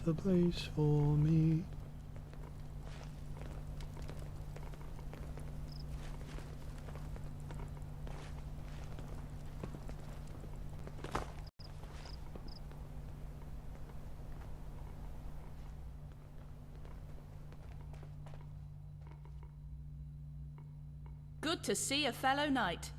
the place for me. Good to see a fellow knight.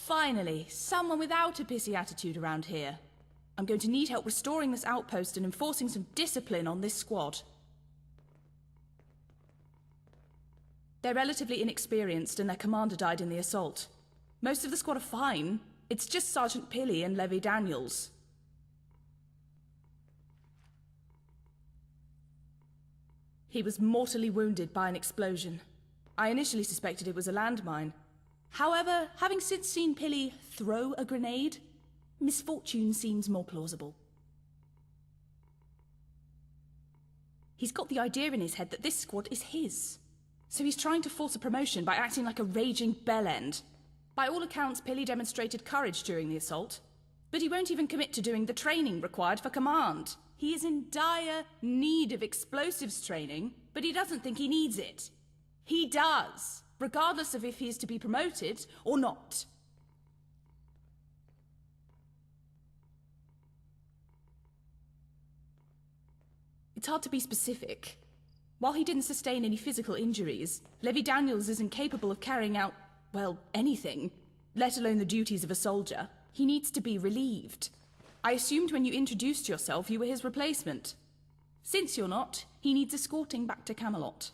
Finally, someone without a pissy attitude around here. I'm going to need help restoring this outpost and enforcing some discipline on this squad. They're relatively inexperienced and their commander died in the assault. Most of the squad are fine. It's just Sergeant Pilley and Levy Daniels. He was mortally wounded by an explosion. I initially suspected it was a landmine. However, having since seen Pilley throw a grenade, misfortune seems more plausible. He's got the idea in his head that this squad is his. So he's trying to force a promotion by acting like a raging bellend. By all accounts, Pilley demonstrated courage during the assault. But he won't even commit to doing the training required for command. He is in dire need of explosives training, but he doesn't think he needs it. He does, regardless of if he is to be promoted or not. It's hard to be specific. While he didn't sustain any physical injuries, Levy Daniels isn't capable of carrying out, well, anything, let alone the duties of a soldier. He needs to be relieved. I assumed when you introduced yourself you were his replacement. Since you're not, he needs escorting back to Camelot.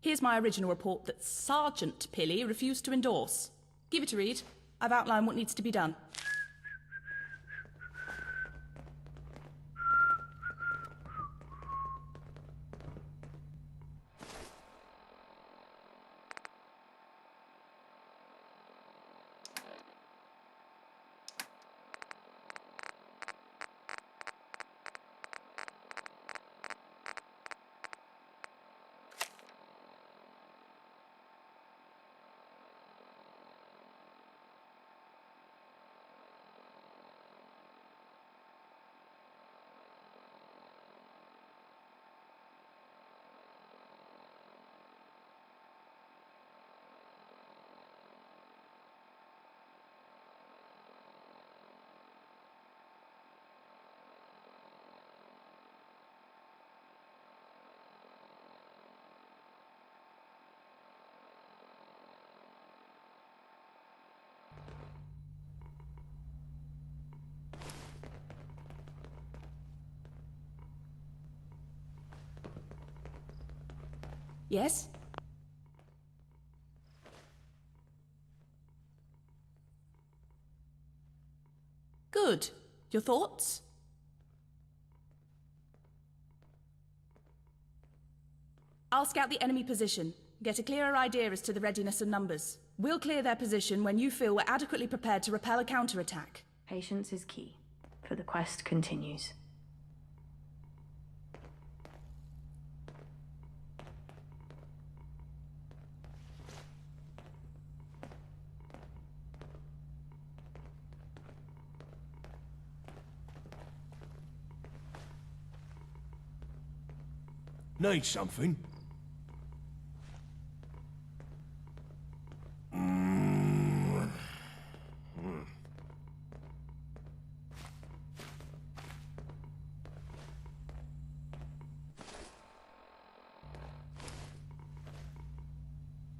Here's my original report that Sergeant Pilley refused to endorse. Give it a read. I've outlined what needs to be done. Yes? Good. Your thoughts? I'll scout the enemy position, get a clearer idea as to the readiness and numbers. We'll clear their position when you feel we're adequately prepared to repel a counterattack. Patience is key, for the quest continues. Need something?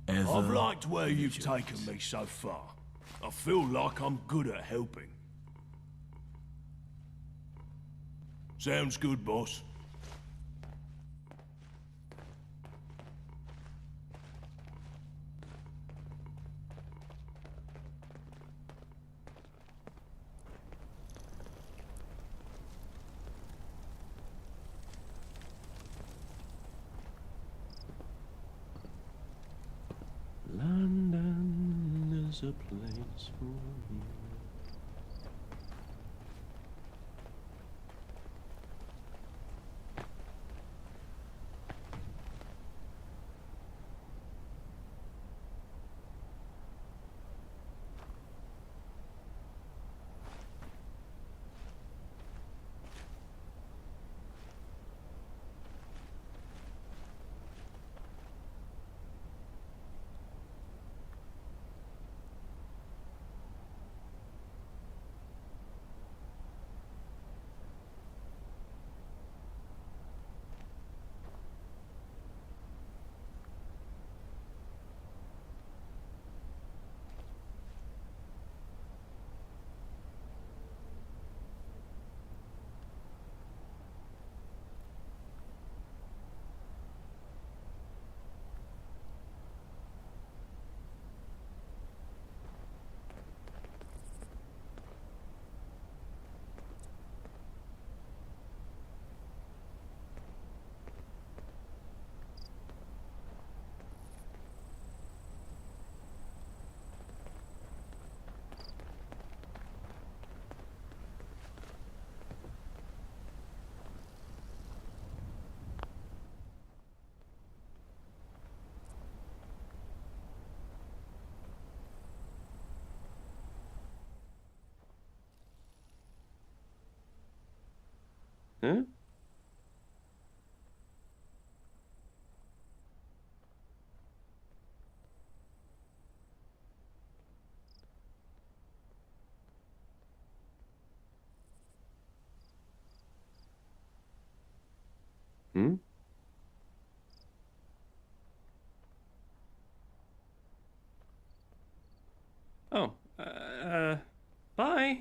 I've liked where you've taken me so far. I feel like I'm good at helping. Sounds good, boss. There's a place for me. Huh? Hmm? Oh, bye.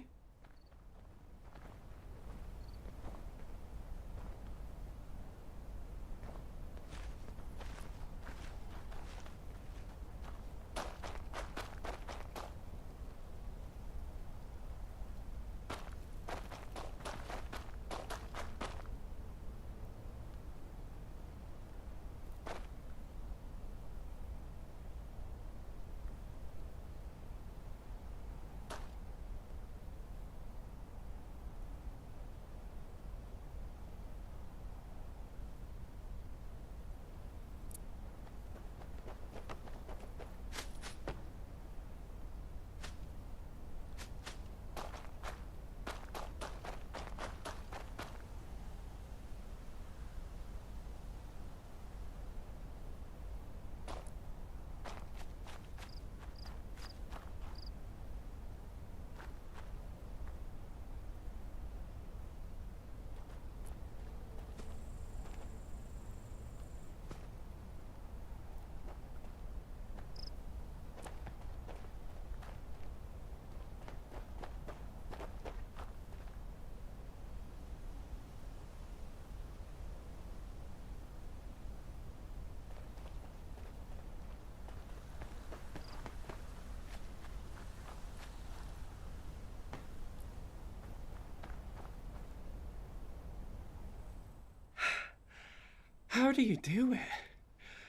How do you do it?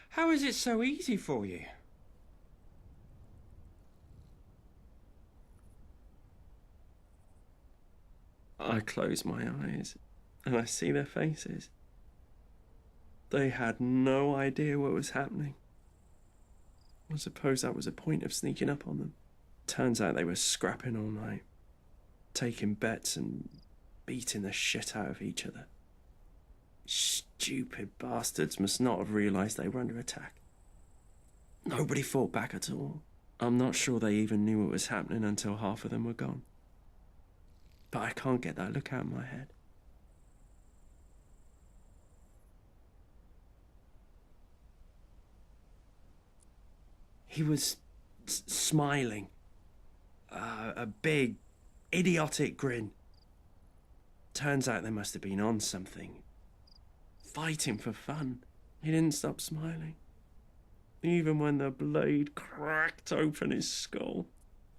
How is it so easy for you? I close my eyes and I see their faces. They had no idea what was happening. I suppose that was a point of sneaking up on them. Turns out they were scrapping all night, taking bets and beating the shit out of each other. Stupid bastards must not have realised they were under attack. Nobody fought back at all. I'm not sure they even knew what was happening until half of them were gone. But I can't get that look out of my head. He was smiling. A big, idiotic grin. Turns out they must have been on something. Fighting for fun. He didn't stop smiling. Even when the blade cracked open his skull,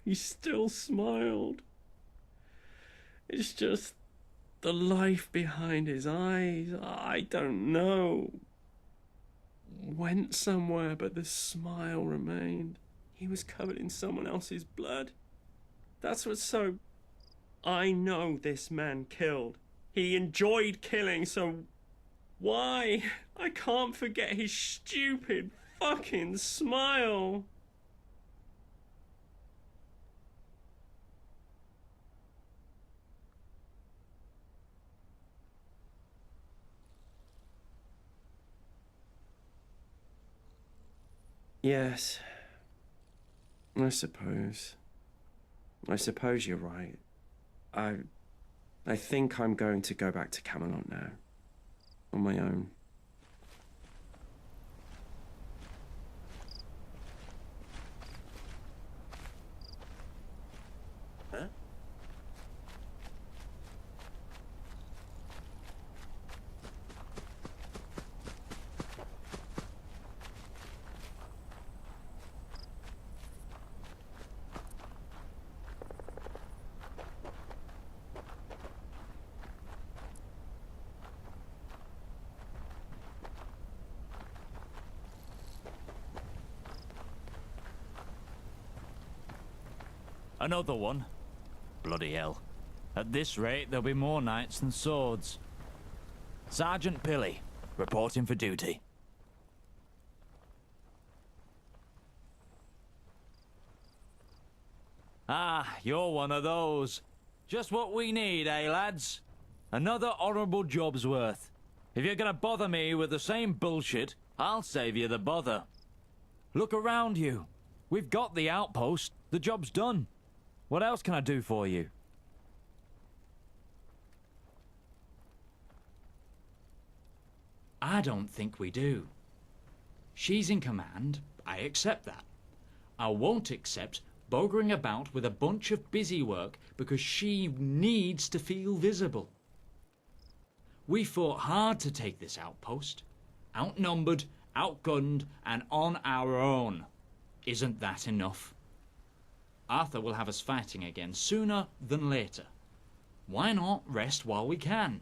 he still smiled. It's just the life behind his eyes, I don't know. Went somewhere, but the smile remained. He was covered in someone else's blood. That's what's so... I know this man killed. He enjoyed killing, so... Why? I can't forget his stupid fucking smile. Yes. I suppose you're right. I think I'm going to go back to Camelot now. On my own. Huh? Another one? Bloody hell. At this rate, there'll be more knights than swords. Sergeant Pilly, reporting for duty. Ah, you're one of those. Just what we need, eh, lads? Another honourable job's worth. If you're gonna bother me with the same bullshit, I'll save you the bother. Look around you. We've got the outpost. The job's done. What else can I do for you? I don't think we do. She's in command, I accept that. I won't accept bogering about with a bunch of busy work because she needs to feel visible. We fought hard to take this outpost. Outnumbered, outgunned, and on our own. Isn't that enough? Arthur will have us fighting again sooner than later. Why not rest while we can?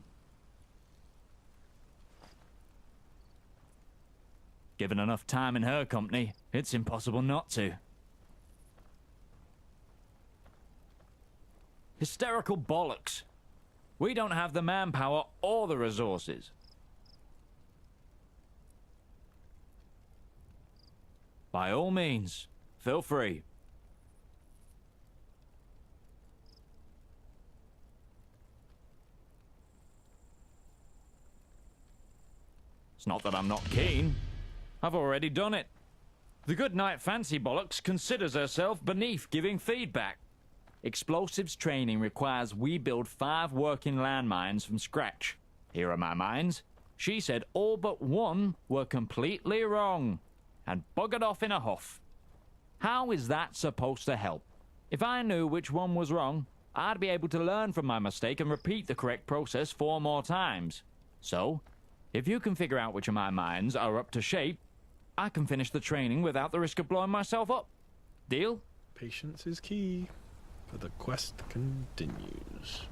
Given enough time in her company, it's impossible not to. Hysterical bollocks. We don't have the manpower or the resources. By all means, feel free. It's not that I'm not keen. I've already done it. The good knight Fancy Bollocks considers herself beneath giving feedback. Explosives training requires we build 5 working landmines from scratch. Here are my mines. She said all but one were completely wrong and buggered off in a huff. How is that supposed to help? If I knew which one was wrong, I'd be able to learn from my mistake and repeat the correct process 4 more times. So, if you can figure out which of my mines are up to shape, I can finish the training without the risk of blowing myself up. Deal? Patience is key, but the quest continues.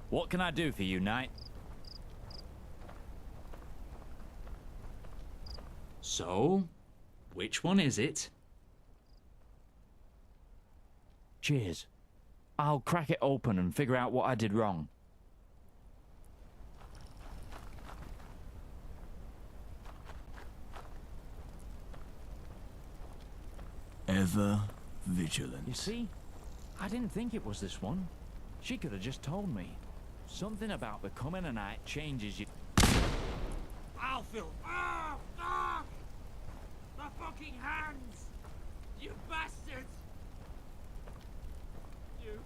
What can I do for you, knight? So, which one is it? Cheers. I'll crack it open and figure out what I did wrong. Ever vigilant. You see? I didn't think it was this one. She could have just told me. Something about becoming a knight changes you. I'll feel. Ah! Ah! The fucking hands! You bastards! You bastards!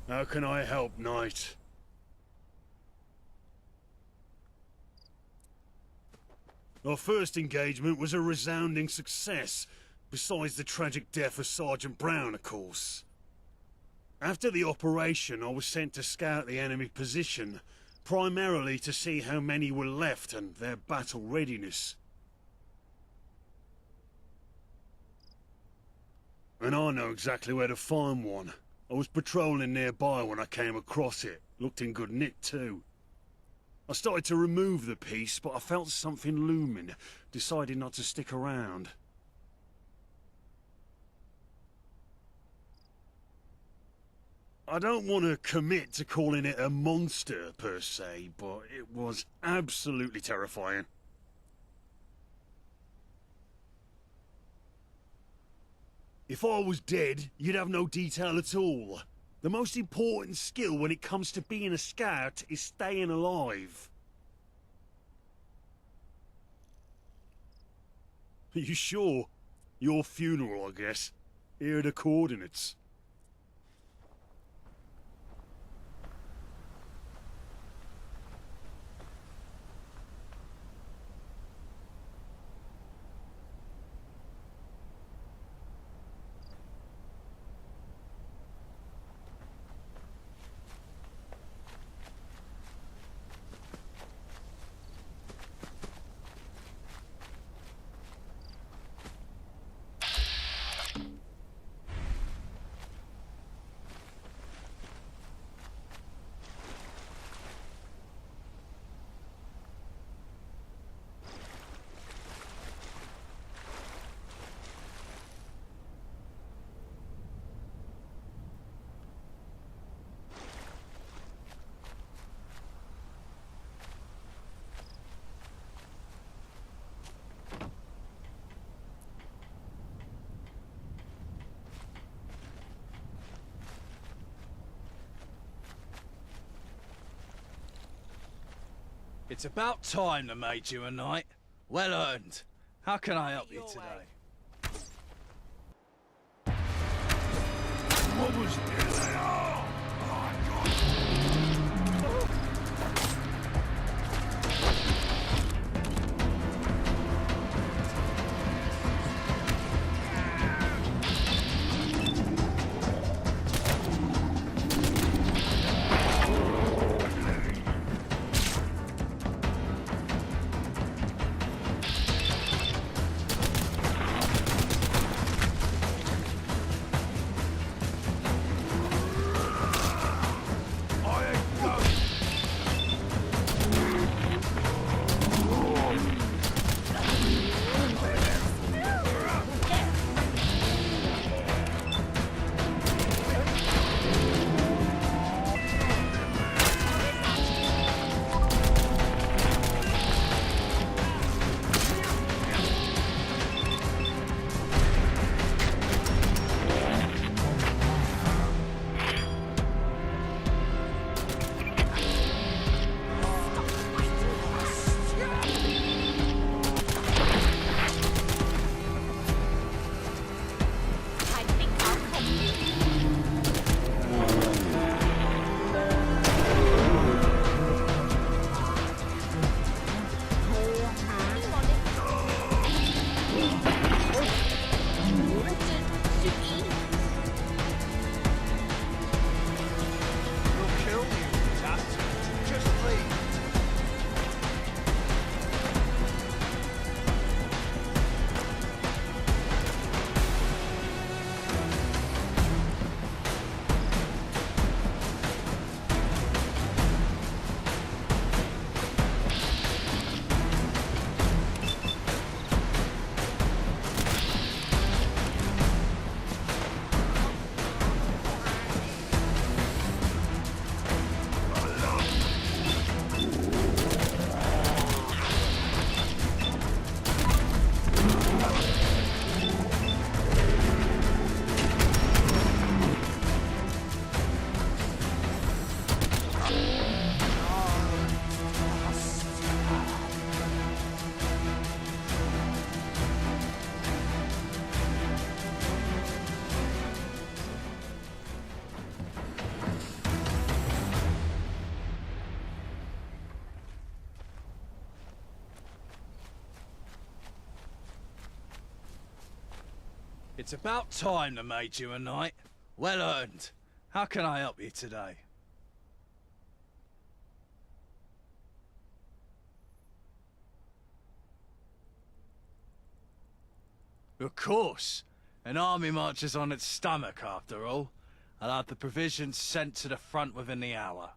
How can I help, Knight? Our first engagement was a resounding success, besides the tragic death of Sergeant Brown, of course. After the operation, I was sent to scout the enemy position, primarily to see how many were left and their battle readiness. And I know exactly where to find one. I was patrolling nearby when I came across it. Looked in good nick, too. I started to remove the piece, but I felt something looming. Decided not to stick around. I don't want to commit to calling it a monster, per se, but it was absolutely terrifying. If I was dead, you'd have no detail at all. The most important skill when it comes to being a scout is staying alive. Are you sure? Your funeral, I guess. Here are the coordinates. It's about time they made you a knight. Well earned. How can I help you today? What was this? It's about time they made you a knight. Well earned. How can I help you today? Of course. An army marches on its stomach, after all. I'll have the provisions sent to the front within the hour.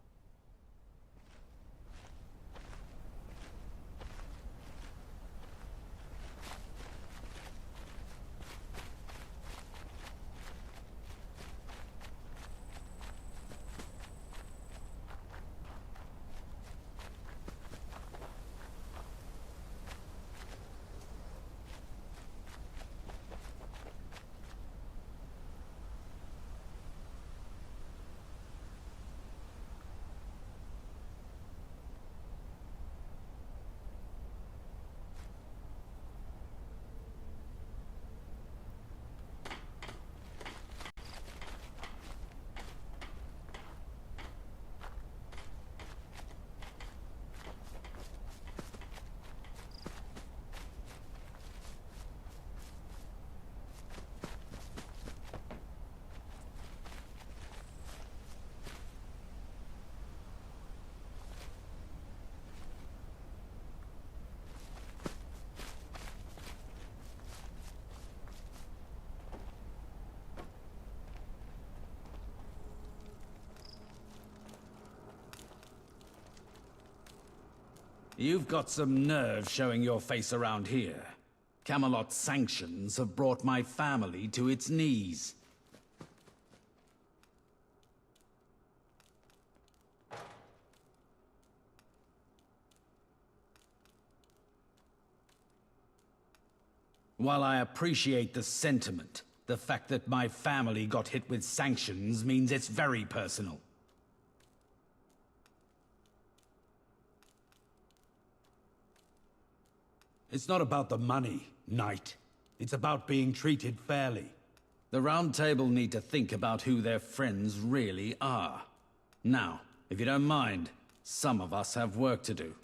You've got some nerve showing your face around here. Camelot's sanctions have brought my family to its knees. While I appreciate the sentiment, the fact that my family got hit with sanctions means it's very personal. It's not about the money, Knight. It's about being treated fairly. The Round Table need to think about who their friends really are. Now, if you don't mind, some of us have work to do.